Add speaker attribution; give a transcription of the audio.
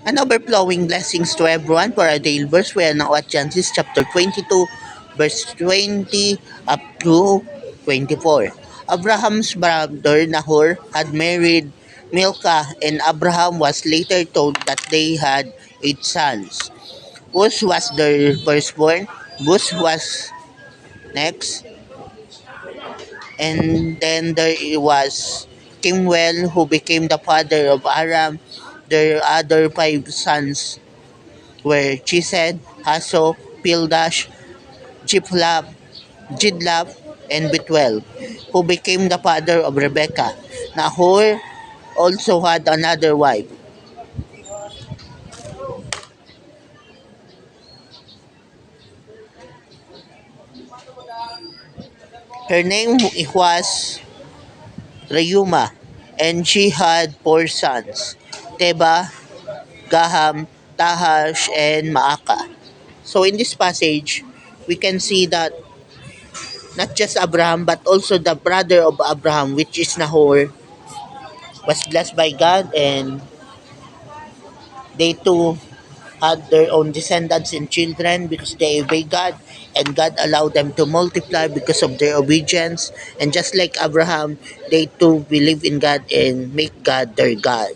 Speaker 1: And overflowing blessings to everyone for our daily verse. We are now at Genesis chapter 22, verse 20 up to 24. Abraham's brother Nahor had married Milcah, and Abraham was later told that they had 8 sons. Uz was their firstborn, Buz was next, and then there was Kimwell, who became the father of Aram. Their other 5 sons were Chised, Hasso, Pildash, Jidlaph, Jidlaph, and Bethuel, who became the father of Rebekah. Nahor also had another wife. Her name was Reuma, and she had 4 sons, Teba, Gaham, Tahash, and Maaka. So in this passage, we can see that not just Abraham but also the brother of Abraham, which is Nahor, was blessed by God, and they too had their own descendants and children because they obey God, and God allowed them to multiply because of their obedience. And just like Abraham, they too believe in God and make God their God.